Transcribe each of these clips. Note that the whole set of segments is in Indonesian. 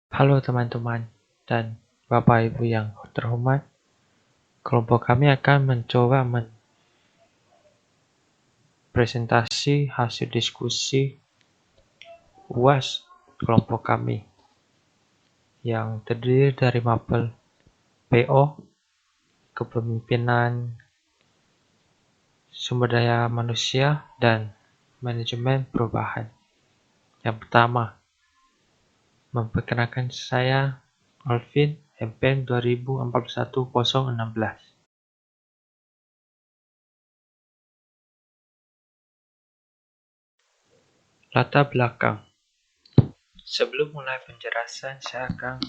Halo teman-teman dan Bapak Ibu yang terhormat, kelompok kami akan mencoba presentasi hasil diskusi UAS kelompok kami yang terdiri dari mapel PO, Kepemimpinan Sumber Daya Manusia, dan Manajemen Perubahan. Yang pertama, memperkenalkan saya Alvin, MPN 2041-016. Latar belakang. Sebelum mulai penjelasan, saya akan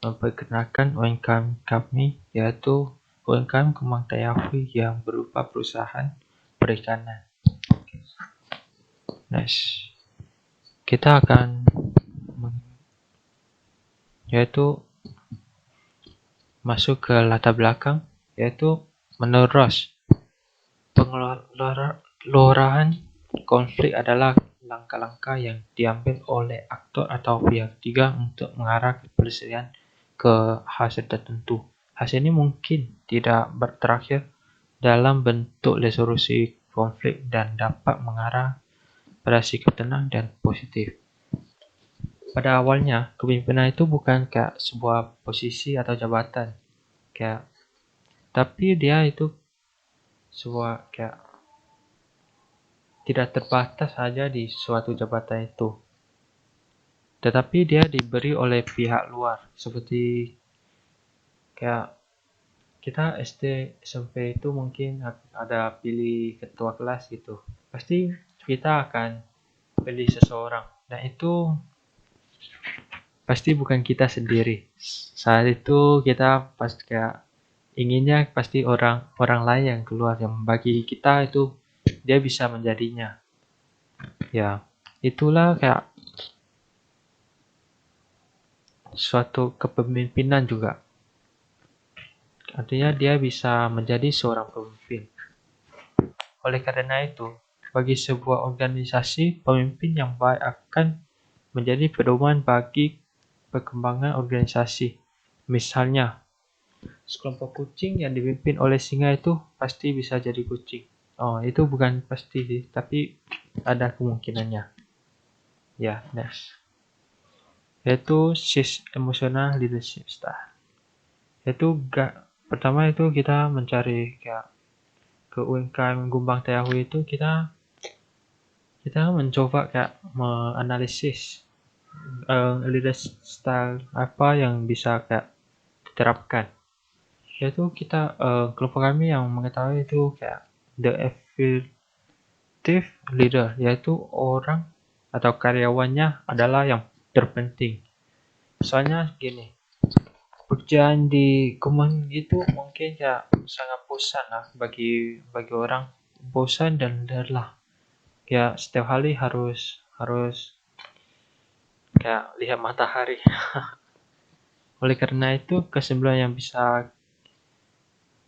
memperkenalkan UMKM kami, yaitu UMKM Kembang Tayahui yang berupa perusahaan perikanan. Next, kita akan yaitu masuk ke latar belakang, yaitu menerus pengelolaan konflik adalah langkah-langkah yang diambil oleh aktor atau pihak ketiga untuk mengarah penyelesaian ke hasil tertentu. Hasil ini mungkin tidak berakhir dalam bentuk resolusi konflik dan dapat mengarah pada sikap tenang dan positif. Pada awalnya, kepemimpinan itu bukan kayak sebuah posisi atau jabatan, kayak tapi dia itu sebuah kayak tidak terbatas saja di suatu jabatan itu. Tetapi dia diberi oleh pihak luar, seperti kayak kita SD SMP itu mungkin ada pilih ketua kelas gitu. Pasti kita akan pilih seseorang, dan itu pasti bukan kita sendiri. Saat itu kita pasti kayak inginnya pasti orang lain yang keluar, yang bagi kita itu dia bisa menjadinya. Ya, itulah kayak suatu kepemimpinan juga. Artinya dia bisa menjadi seorang pemimpin. Oleh karena itu, bagi sebuah organisasi, pemimpin yang baik akan menjadi pedoman bagi perkembangan organisasi. Misalnya, sekelompok kucing yang dipimpin oleh singa itu pasti bisa jadi kucing. Oh, itu bukan pasti sih, tapi ada kemungkinannya. Ya, next. Yaitu emotional leadership style. Yaitu pertama itu kita mencari kayak ke UMKM Gumbang Tayahui itu kita mencoba kayak menganalisis leadership style apa yang bisa kayak diterapkan. Yaitu kita kelompok kami yang mengetahui itu kayak the effective leader, yaitu orang atau karyawannya adalah yang terpenting. Soalnya gini, pekerjaan di Kemang itu mungkin kayak sangat bosan lah bagi orang, bosan dan lelah. Ya setiap hari harus kayak lihat matahari. Oleh karena itu, kesimpulan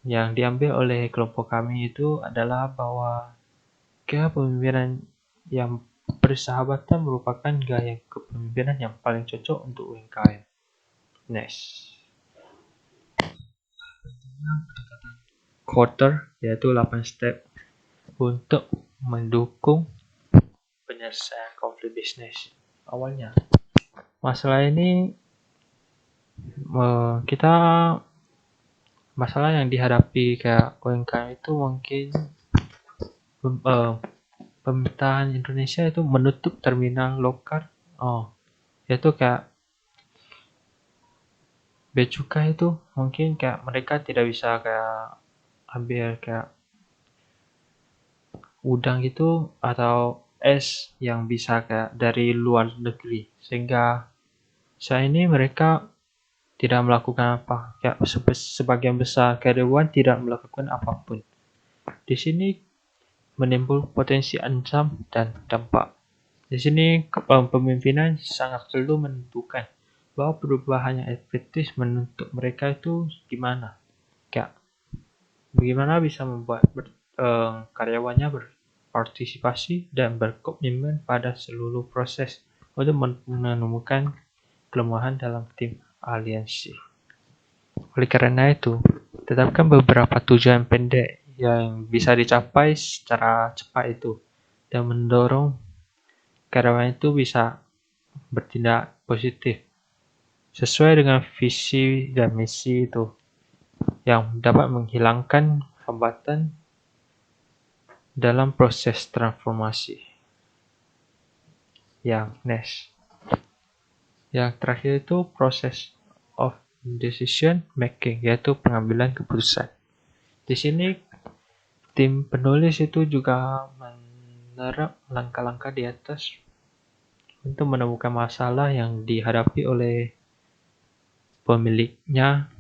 yang diambil oleh kelompok kami itu adalah bahwa kepemimpinan yang bersahabatan merupakan gaya kepemimpinan yang paling cocok untuk UMKM. Next. Quarter, yaitu 8 step untuk mendukung penyelesaian konflik bisnis. Awalnya, masalah ini kita masalah yang dihadapi kayak UMKM itu mungkin pemerintahan Indonesia itu menutup terminal lokal. Yaitu kayak bea cukai itu mungkin kayak mereka tidak bisa kayak ambil kayak udang gitu atau es yang bisa kayak dari luar negeri, sehingga saat ini mereka tidak melakukan apa, kayak sebagian besar karyawan tidak melakukan apapun. Di sini menimbul potensi ancam dan dampak. Di sini kepemimpinan sangat perlu menentukan bahwa perubahan yang efektif menuntut mereka itu gimana. Kayak bagaimana bisa membuat karyawannya berpartisipasi dan berkomitmen pada seluruh proses untuk menemukan kelemahan dalam tim aliansi. Oleh karena itu, tetapkan beberapa tujuan pendek yang bisa dicapai secara cepat itu, dan mendorong karyawan itu bisa bertindak positif sesuai dengan visi dan misi itu, yang dapat menghilangkan hambatan dalam proses transformasi. Yang terakhir itu proses of decision making, yaitu pengambilan keputusan. Di sini tim penulis itu juga menerap langkah-langkah di atas untuk menemukan masalah yang dihadapi oleh pemiliknya,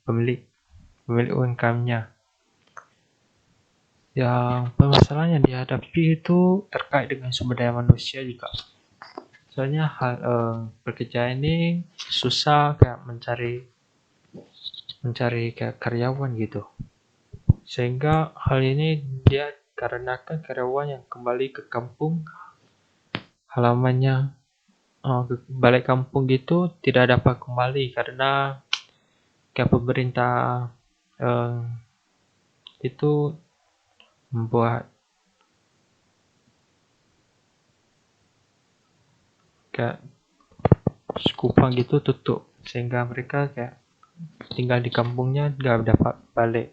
pemilik UMKM-nya. Yang permasalahan yang dihadapi itu terkait dengan sumber daya manusia juga. Soalnya pekerjaan ini susah kayak mencari kayak karyawan gitu. Sehingga hal ini dia karenakan karyawan yang kembali ke kampung halamannya, ke balik kampung gitu tidak dapat kembali karena kayak pemerintah itu membuat kayak Kupang gitu tutup, sehingga mereka kayak tinggal di kampungnya nggak dapat balik.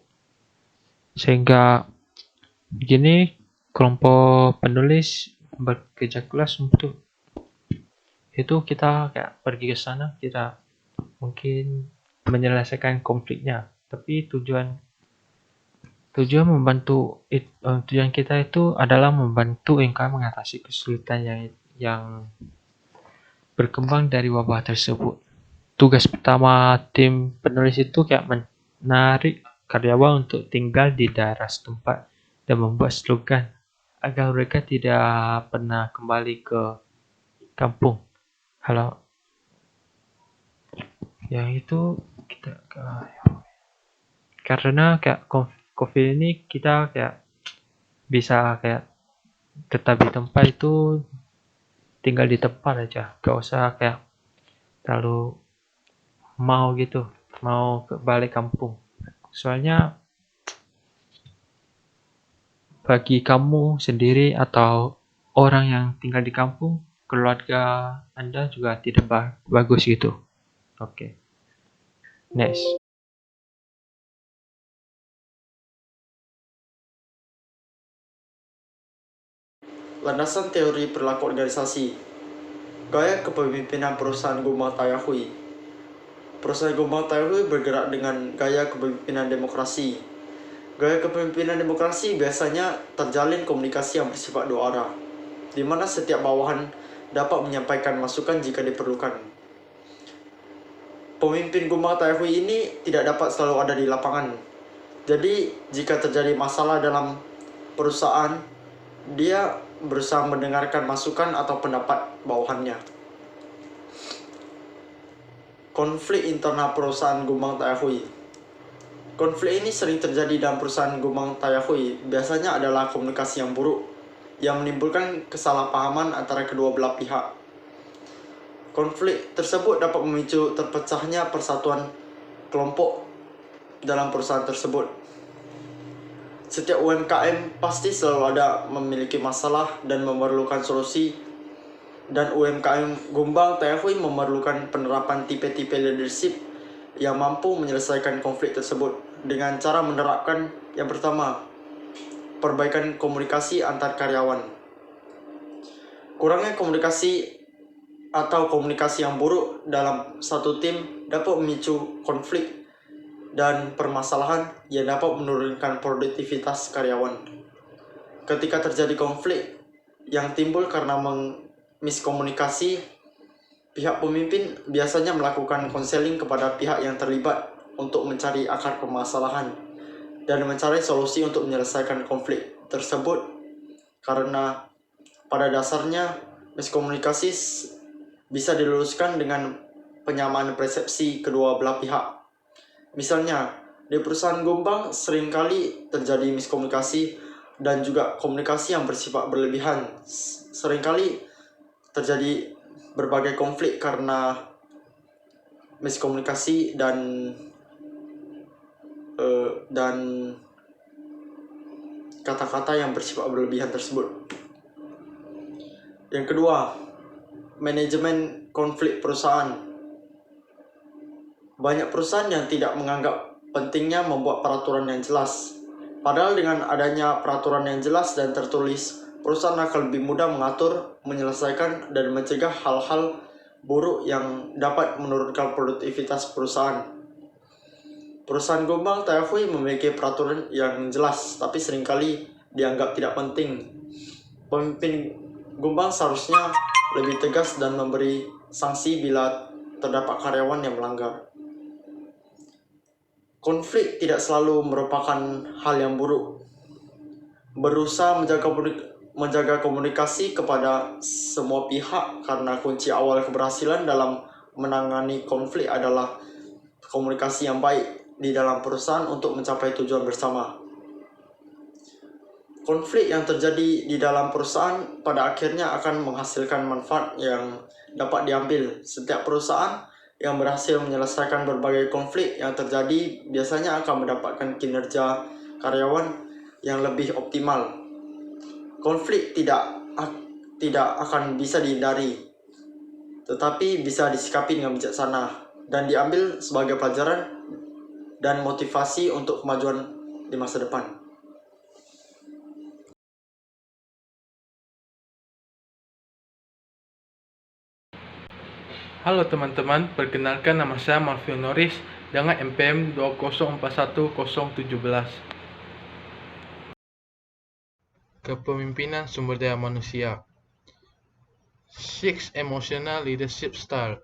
Sehingga begini kelompok penulis bekerja keras untuk itu kita kayak pergi ke sana, kita mungkin menyelesaikan konfliknya, tapi tujuan kita itu adalah membantu UMKM mengatasi kesulitan yang berkembang dari wabah tersebut. Tugas pertama tim penulis itu kayak menarik karyawan untuk tinggal di daerah setempat dan membuat slogan agar mereka tidak pernah kembali ke kampung. Yang itu kita karena kayak COVID ini kita kayak bisa kayak tetap di tempat itu, tinggal di tempat aja, gak usah kayak terlalu mau ke balik kampung. Soalnya bagi kamu sendiri atau orang yang tinggal di kampung, keluarga Anda juga tidak bagus gitu. Oke. Next. Landasan teori perilaku organisasi. Gaya kepemimpinan perusahaan Gumbang Tayahui. Perusahaan Gumbang Tayahui bergerak dengan gaya kepemimpinan demokrasi. Gaya kepemimpinan demokrasi biasanya terjalin komunikasi yang bersifat dua arah, di mana setiap bawahan dapat menyampaikan masukan jika diperlukan. Pemimpin Gumbang Tayahui ini tidak dapat selalu ada di lapangan. Jadi, jika terjadi masalah dalam perusahaan, dia berusaha mendengarkan masukan atau pendapat bawahannya. Konflik internal perusahaan Gumbang Tayahui. Konflik ini sering terjadi dalam perusahaan Gumbang Tayahui. Biasanya adalah komunikasi yang buruk yang menimbulkan kesalahpahaman antara kedua belah pihak. Konflik tersebut dapat memicu terpecahnya persatuan kelompok dalam perusahaan tersebut. Setiap UMKM pasti selalu ada memiliki masalah dan memerlukan solusi, dan UMKM Gumbang Tayahui memerlukan penerapan tipe-tipe leadership yang mampu menyelesaikan konflik tersebut dengan cara menerapkan yang pertama, perbaikan komunikasi antar karyawan. Kurangnya komunikasi atau komunikasi yang buruk dalam satu tim dapat memicu konflik dan permasalahan yang dapat menurunkan produktivitas karyawan. Ketika terjadi konflik yang timbul karena miskomunikasi, pihak pemimpin biasanya melakukan konseling kepada pihak yang terlibat untuk mencari akar permasalahan dan mencari solusi untuk menyelesaikan konflik tersebut, karena pada dasarnya miskomunikasi bisa diluruskan dengan penyamaan persepsi kedua belah pihak. Misalnya, di perusahaan Gumbang seringkali terjadi miskomunikasi dan juga komunikasi yang bersifat berlebihan. Seringkali terjadi berbagai konflik karena miskomunikasi dan kata-kata yang bersifat berlebihan tersebut. Yang kedua, manajemen konflik perusahaan. Banyak perusahaan yang tidak menganggap pentingnya membuat peraturan yang jelas. Padahal dengan adanya peraturan yang jelas dan tertulis, perusahaan akan lebih mudah mengatur, menyelesaikan, dan mencegah hal-hal buruk yang dapat menurunkan produktivitas perusahaan. Perusahaan Gombang Tayahui memiliki peraturan yang jelas, tapi seringkali dianggap tidak penting. Pemimpin Gombang seharusnya lebih tegas dan memberi sanksi bila terdapat karyawan yang melanggar. Konflik tidak selalu merupakan hal yang buruk. Berusaha menjaga komunikasi kepada semua pihak karena kunci awal keberhasilan dalam menangani konflik adalah komunikasi yang baik di dalam perusahaan untuk mencapai tujuan bersama. Konflik yang terjadi di dalam perusahaan pada akhirnya akan menghasilkan manfaat yang dapat diambil. Setiap perusahaan yang berhasil menyelesaikan berbagai konflik yang terjadi biasanya akan mendapatkan kinerja karyawan yang lebih optimal. Konflik tidak akan bisa dihindari, tetapi bisa disikapi dengan bijaksana dan diambil sebagai pelajaran dan motivasi untuk kemajuan di masa depan. Halo teman-teman, perkenalkan nama saya Malvin Norris dengan MPM 2041017. Kepemimpinan sumber daya manusia. 6 Emotional Leadership Style.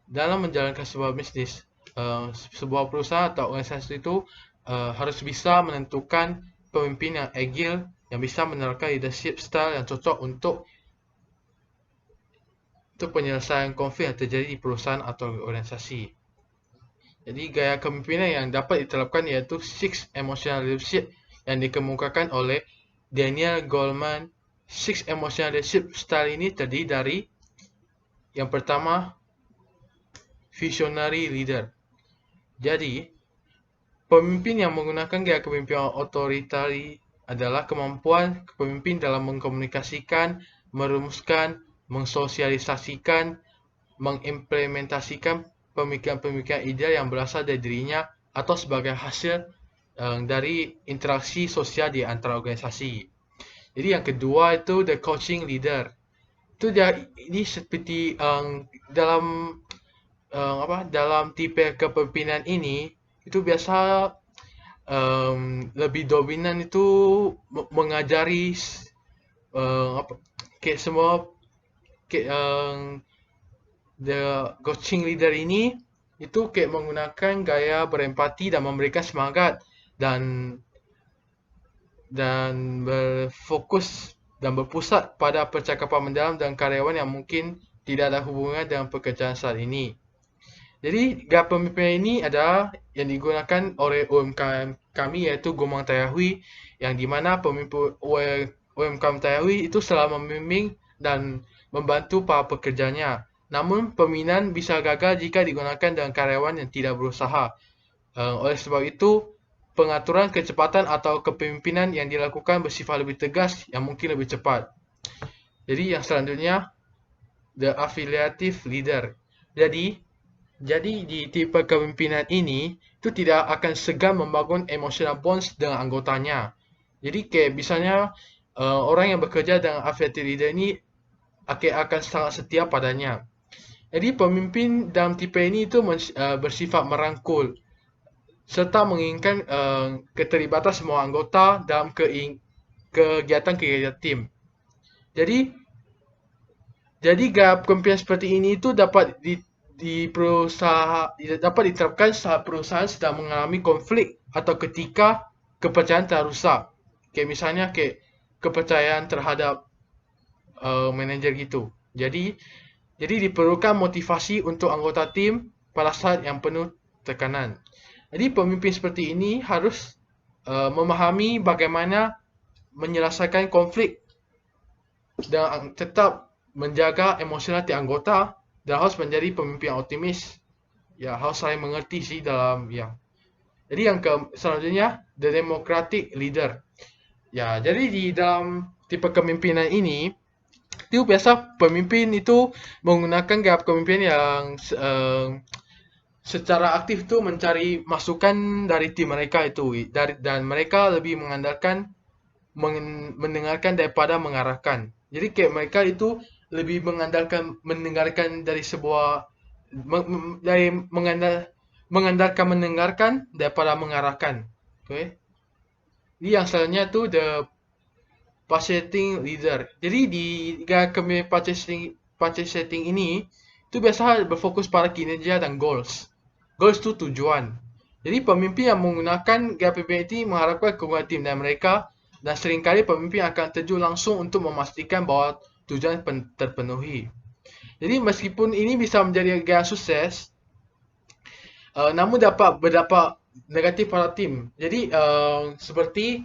Dalam menjalankan sebuah bisnis, sebuah perusahaan atau organisasi itu harus bisa menentukan pemimpin yang agile, yang bisa menerapkan leadership style yang cocok untuk penyelesaian konflik yang terjadi di perusahaan atau organisasi. Jadi gaya kepemimpinan yang dapat diterapkan iaitu 6 Emotional Leadership yang dikemukakan oleh Daniel Goleman. 6 Emotional Leadership Style ini terdiri dari yang pertama, Visionary Leader. Jadi, pemimpin yang menggunakan gaya kepemimpinan otoritari adalah kemampuan pemimpin dalam mengkomunikasikan, merumuskan, mensosialisasikan, mengimplementasikan pemikiran-pemikiran ideal yang berasal dari dirinya atau sebagai hasil dari interaksi sosial di antara organisasi. Jadi yang kedua itu the coaching leader. Itu ini seperti dalam tipe kepemimpinan ini itu biasa lebih dominan itu mengajari the coaching leader ini itu menggunakan gaya berempati dan memberikan semangat dan berfokus dan berpusat pada percakapan mendalam dengan karyawan yang mungkin tidak ada hubungan dengan pekerjaan saat ini. Jadi gaya pemimpinan ini adalah yang digunakan oleh UMKM kami iaitu Gombang Tayahui, yang dimana pemimpin UMKM Tayahui itu selalu membimbing dan membantu para pekerjanya. Namun pembinaan bisa gagal jika digunakan dengan karyawan yang tidak berusaha. Oleh sebab itu, pengaturan kecepatan atau kepemimpinan yang dilakukan bersifat lebih tegas yang mungkin lebih cepat. Jadi yang selanjutnya, the affiliative leader. Jadi di tipe kepemimpinan ini itu tidak akan segan membangun emotional bonds dengan anggotanya. Jadi misalnya orang yang bekerja dengan affiliative leader ini akan sangat setia padanya. Jadi pemimpin dalam tipe ini itu bersifat merangkul serta menginginkan keterlibatan semua anggota dalam kegiatan-kegiatan tim. Jadi gaya kepemimpinan seperti ini itu dapat dapat diterapkan saat perusahaan sedang mengalami konflik atau ketika kepercayaan telah rusak. Misalnya kepercayaan terhadap manajer gitu. Jadi diperlukan motivasi untuk anggota tim pada saat yang penuh tekanan. Jadi pemimpin seperti ini harus memahami bagaimana menyelesaikan konflik dan tetap menjaga emosional tiap anggota dan harus menjadi pemimpin yang optimis. Ya, harus saling mengerti sih dalam Jadi yang selanjutnya, the democratic leader. Ya, jadi di dalam tipe kepemimpinan ini, itu biasa pemimpin itu menggunakan gaya kepemimpinan yang secara aktif tuh mencari masukan dari tim mereka itu, dan mereka lebih mengandalkan mendengarkan daripada mengarahkan. Jadi kayak mereka itu lebih mengandalkan mendengarkan dari sebuah dari mengandalkan mendengarkan daripada mengarahkan. Okay. Jadi yang selanjutnya tu the purchasing leader. Jadi di gaya purchasing ini itu biasa berfokus pada kinerja dan goals. Goals itu tujuan. Jadi pemimpin yang menggunakan gaya pemimpin ini mengharapkan keunggulan tim dan mereka, dan seringkali pemimpin akan terjun langsung untuk memastikan bahawa tujuan terpenuhi. Jadi meskipun ini bisa menjadi gaya sukses, namun dapat berdampak negatif pada tim. Jadi seperti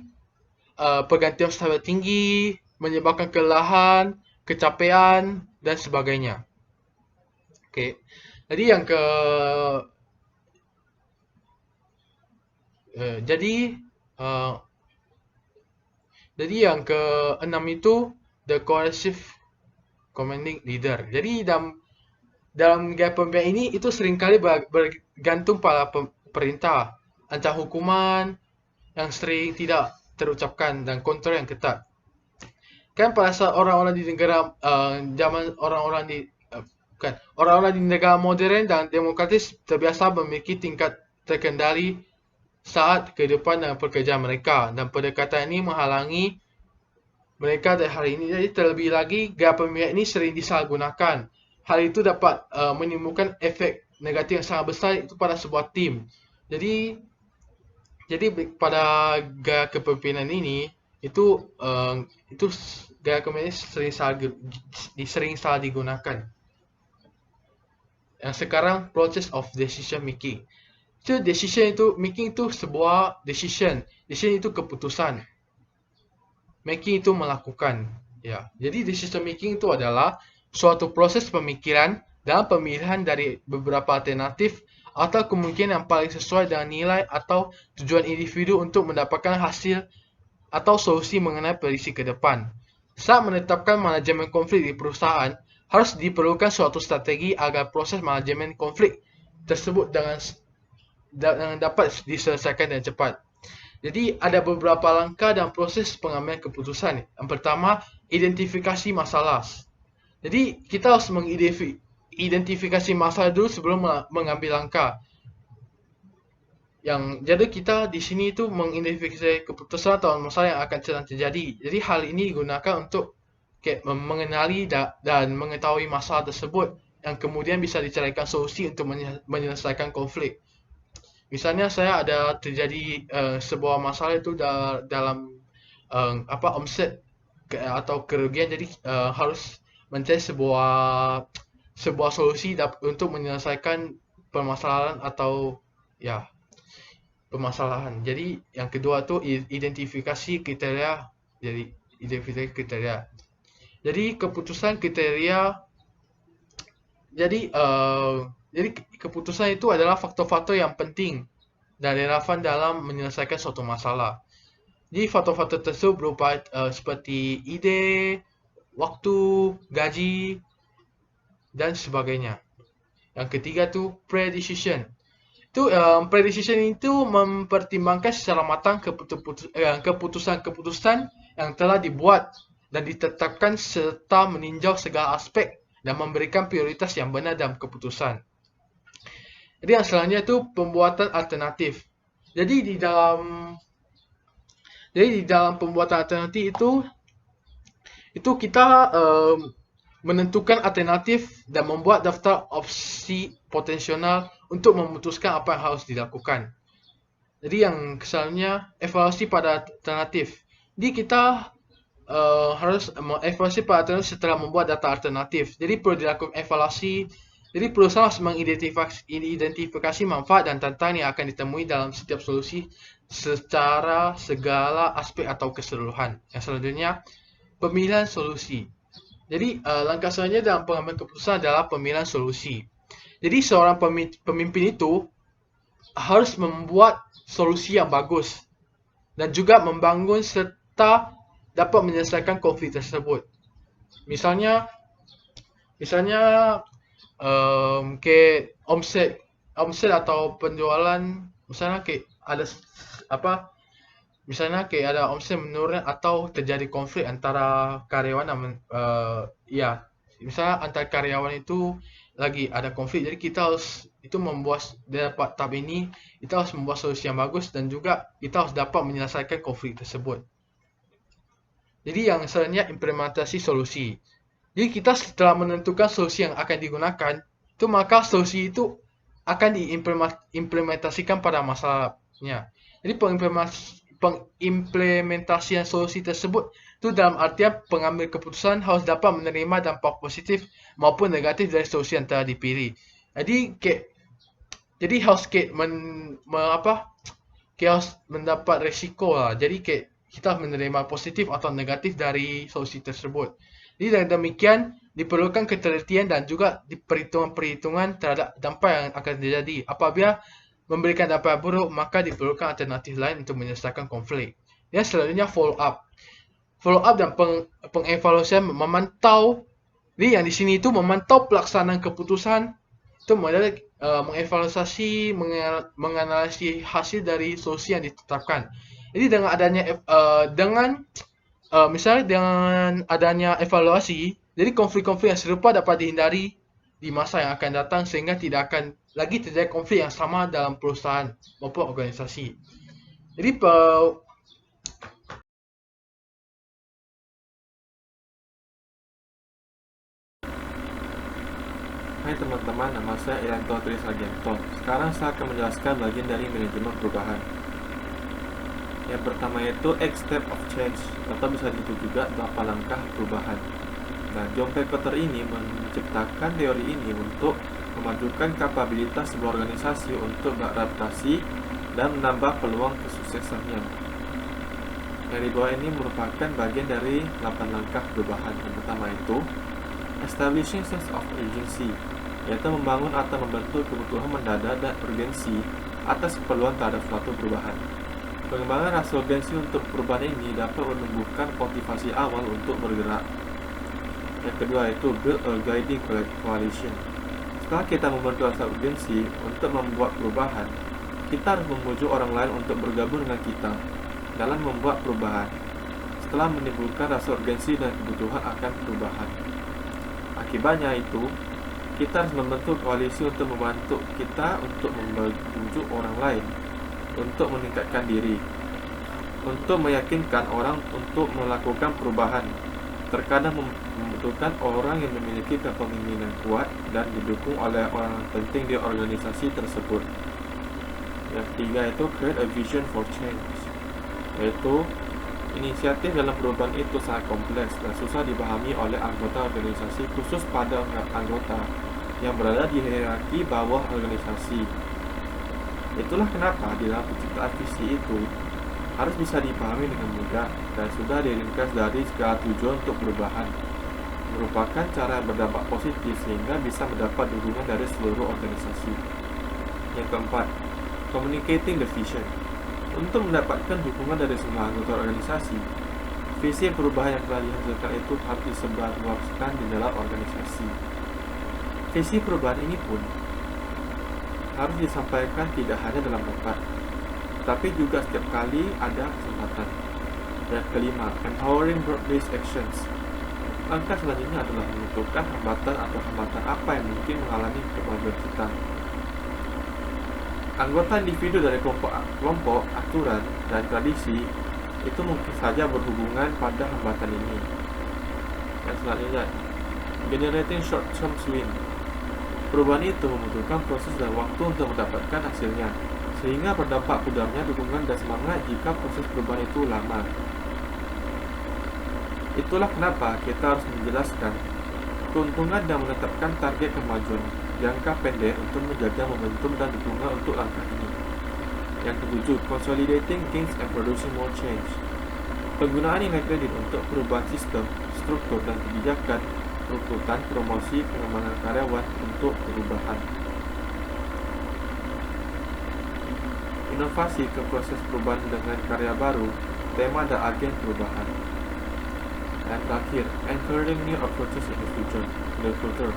pergantian stabil tinggi, menyebabkan kelelahan, kecapean dan sebagainya. Okey. Jadi yang jadi yang keenam itu the coercive commanding leader. Jadi dalam gaya pemimpinan ini itu seringkali bergantung pada perintah, ancaman hukuman yang sering tidak terucapkan dan kontrol yang ketat. Kan pada saat orang-orang di negara zaman orang-orang di negara modern dan demokratis terbiasa memiliki tingkat terkendali saat kehidupan dan pekerjaan mereka, dan pendekatan ini menghalangi mereka dari hari ini. Jadi terlebih lagi gaya pemimpinan ini sering disalahgunakan. Hal itu dapat menimbulkan efek negatif yang sangat besar itu pada sebuah tim. Jadi pada gaya kepemimpinan ini itu gaya kepemimpinan sering salah digunakan. Yang sekarang process of decision making. So decision itu making itu sebuah decision. Decision itu keputusan. Making itu melakukan. Ya. Jadi decision making itu adalah suatu proses pemikiran dan pemilihan dari beberapa alternatif atau kemungkinan yang paling sesuai dengan nilai atau tujuan individu untuk mendapatkan hasil atau solusi mengenai prediksi ke depan. Saat menetapkan manajemen konflik di perusahaan, harus diperlukan suatu strategi agar proses manajemen konflik tersebut dapat diselesaikan dengan cepat. Jadi ada beberapa langkah dan proses pengambilan keputusan. Yang pertama, identifikasi masalah. Jadi kita harus mengidentifikasi masalah dulu sebelum mengambil langkah. Jadi kita di sini itu mengidentifikasi keputusan atau masalah yang akan sedang terjadi. Jadi hal ini digunakan untuk mengenali dan mengetahui masalah tersebut yang kemudian bisa dicarikan solusi untuk menyelesaikan konflik. Misalnya saya ada terjadi sebuah masalah itu dalam omset atau kerugian, jadi harus mencari sebuah solusi untuk menyelesaikan permasalahan atau permasalahan. Jadi yang kedua tu identifikasi kriteria. Jadi keputusan kriteria. Jadi keputusan itu adalah faktor-faktor yang penting dan relevan dalam menyelesaikan suatu masalah. Jadi faktor-faktor tersebut berupa seperti ide, waktu, gaji dan sebagainya. Yang ketiga tu pre-decision. Pre-decision itu mempertimbangkan secara matang keputusan-keputusan yang telah dibuat dan ditetapkan serta meninjau segala aspek dan memberikan prioritas yang benar dalam keputusan. Jadi yang selanjutnya itu pembuatan alternatif. Jadi di dalam pembuatan alternatif itu kita menentukan alternatif dan membuat daftar opsi potensial untuk memutuskan apa yang harus dilakukan. Jadi yang selanjutnya evaluasi pada alternatif. Jadi kita harus mengevaluasi pada alternatif setelah membuat data alternatif. Jadi perlu dilakukan evaluasi. Jadi perusahaan harus mengidentifikasi manfaat dan tantangan yang akan ditemui dalam setiap solusi secara segala aspek atau keseluruhan. Yang selanjutnya pemilihan solusi. Jadi langkah selanjutnya dalam pengambilan keputusan adalah pemilihan solusi. Jadi seorang pemimpin itu harus membuat solusi yang bagus dan juga membangun serta dapat menyelesaikan konflik tersebut. Misalnya kayak omset atau penjualan, misalnya kayak ada misalnya kayak ada omset menurun atau terjadi konflik antara karyawan dan misalnya antara karyawan itu lagi ada konflik, jadi kita harus dapat tahap ini kita harus membuat solusi yang bagus dan juga kita harus dapat menyelesaikan konflik tersebut. Jadi yang selanjutnya implementasi solusi. Jadi kita setelah menentukan solusi yang akan digunakan, itu maka solusi itu akan diimplementasikan pada masalahnya. Jadi pengimplementasian solusi tersebut itu dalam artian pengambil keputusan harus dapat menerima dampak positif maupun negatif dari solusi yang telah dipilih. Jadi harus harus mendapat resiko lah. Jadi kita menerima positif atau negatif dari solusi tersebut. Jadi dengan demikian diperlukan ketelitian dan juga perhitungan-perhitungan terhadap dampak yang akan terjadi. Apabila memberikan dampak yang buruk, maka diperlukan alternatif lain untuk menyelesaikan konflik. Dan selanjutnya follow up. Follow up dan pengevaluasian memantau. Jadi yang di sini itu memantau pelaksanaan keputusan, itu mengevaluasi, menganalisis hasil dari solusi yang ditetapkan. Jadi dengan adanya evaluasi, jadi konflik-konflik yang serupa dapat dihindari di masa yang akan datang sehingga tidak akan lagi terjadi konflik yang sama dalam perusahaan maupun organisasi. Jadi Hai teman-teman, nama saya Irianto Trisagianto. Sekarang saya akan menjelaskan bagian dari manajemen perubahan. Yang pertama itu 8 step of change, atau bisa disebut juga 8 langkah perubahan. Nah, John Carter ini menciptakan teori ini untuk memajukan kapabilitas sebuah organisasi untuk beradaptasi dan menambah peluang kesuksesannya. Yang di bawah ini merupakan bagian dari 8 langkah perubahan. Yang pertama itu establishing sense of urgency, yaitu membangun atau membentuk kebutuhan mendadak dan urgensi atas keperluan terhadap suatu perubahan. Pengembangan rasa urgensi untuk perubahan ini dapat menumbuhkan motivasi awal untuk bergerak. Yang kedua itu build a guiding coalition. Setelah kita membentuk rasa urgensi untuk membuat perubahan, kita harus memujuk orang lain untuk bergabung dengan kita dalam membuat perubahan. Setelah menimbulkan rasa urgensi dan kebutuhan akan perubahan, akibatnya itu kita harus membentuk koalisi untuk membantu kita untuk membujuk orang lain untuk meningkatkan diri, untuk meyakinkan orang untuk melakukan perubahan. Terkadang membutuhkan orang yang memiliki kepemimpinan kuat dan didukung oleh orang penting di organisasi tersebut. Yang ketiga itu create a vision for change, yaitu inisiatif dalam perubahan itu sangat kompleks dan susah dipahami oleh anggota organisasi, khusus pada anggota yang berada di hierarki bawah organisasi. Itulah kenapa di dalam penciptaan visi itu harus bisa dipahami dengan mudah dan sudah diringkas dari segala tujuan untuk perubahan, merupakan cara yang berdampak positif sehingga bisa mendapat dukungan dari seluruh organisasi. Yang keempat, communicating the vision. Untuk mendapatkan dukungan dari semua anggota organisasi, visi perubahan yang telah dihasilkan itu harus disebarluaskan di dalam organisasi. Visi perubahan ini pun harus disampaikan tidak hanya dalam rapat, tapi juga setiap kali ada kesempatan. Yang kelima, empowering broad-based actions. Langkah selanjutnya adalah menentukan hambatan atau hambatan apa yang mungkin menghalangi kemajuan kita. Anggota individu dari kelompok, aturan, dan tradisi itu mungkin saja berhubungan pada hambatan ini. Yang selanjutnya, generating short-term win. Perubahan itu membutuhkan proses dan waktu untuk mendapatkan hasilnya, sehingga berdampak pudamnya dukungan dan semangat jika proses perubahan itu lama. Itulah kenapa kita harus menjelaskan keuntungan dan menetapkan target kemajuan jangka pendek untuk menjaga momentum dan dukungan untuk langkah ini. Yang ketujuh, consolidating gains and producing more change. Penggunaan nilai kredit untuk perubahan sistem, struktur, dan kebijakan rekrutan, promosi, pengembangan karyawan untuk perubahan. Inovasi ke proses perubahan dengan karya baru, tema dan agen perubahan. Dan terakhir, entering new approaches in the future.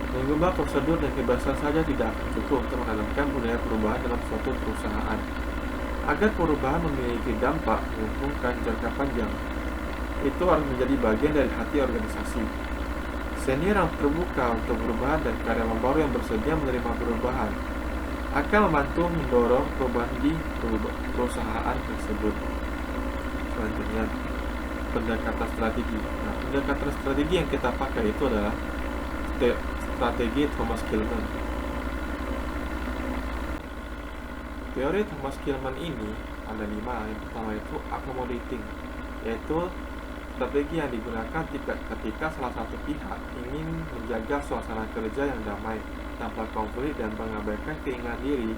Mengubah prosedur dan kebiasaan saja tidak akan cukup untuk menanamkan budaya perubahan dalam suatu perusahaan. Agar perubahan memiliki dampak menguntungkan jangka panjang, itu harus menjadi bagian dari hati organisasi. Senior yang terbuka untuk perubahan dan karyawan baru yang bersedia menerima perubahan akan membantu mendorong perubahan di perusahaan tersebut. Selanjutnya, pendekatan strategi. Nah, pendekatan strategi yang kita pakai itu adalah strategi Thomas Kilmann. Teori Thomas Kilmann ini ada 5. Yang pertama itu accommodating, yaitu strategi yang digunakan ketika salah satu pihak ingin menjaga suasana kerja yang damai tanpa konflik dan mengabaikan keinginan diri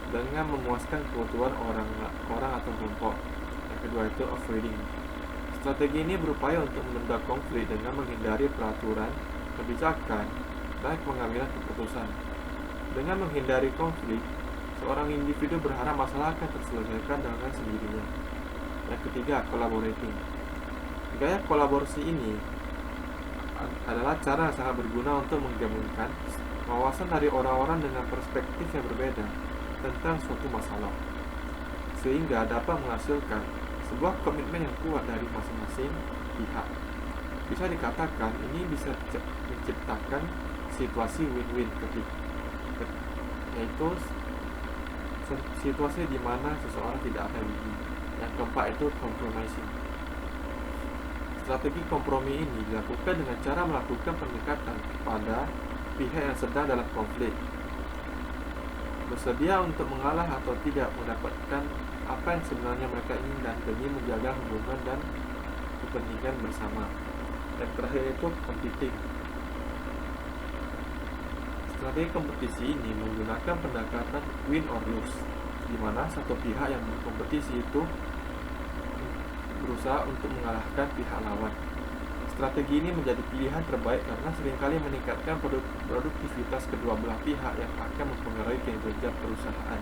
dengan memuaskan kebutuhan orang atau kelompok. Yang kedua itu avoiding. Strategi ini berupaya untuk menunda konflik dengan menghindari peraturan, kebijakan, dan pengambilan keputusan. Dengan menghindari konflik, seorang individu berharap masalah akan terselesaikan dengan sendirinya. Yang ketiga, collaborating. Gaya kolaborasi ini adalah cara yang sangat berguna untuk menggabungkan wawasan dari orang-orang dengan perspektif yang berbeda tentang suatu masalah, sehingga dapat menghasilkan sebuah komitmen yang kuat dari masing-masing pihak. Bisa dikatakan ini bisa menciptakan situasi win-win yaitu situasi di mana seseorang tidak akan rugi. Yang keempat itu compromising. Strategi kompromi ini dilakukan dengan cara melakukan pendekatan kepada pihak yang sedang dalam konflik, bersedia untuk mengalah atau tidak mendapatkan apa yang sebenarnya mereka inginkan demi menjaga hubungan dan kepentingan bersama. Dan terakhir itu competing. Strategi kompetisi ini menggunakan pendekatan win or lose, di mana satu pihak yang berkompetisi itu berusaha untuk mengalahkan pihak lawan. Strategi ini menjadi pilihan terbaik karena seringkali meningkatkan produktivitas kedua belah pihak yang akan mempengaruhi kinerja perusahaan.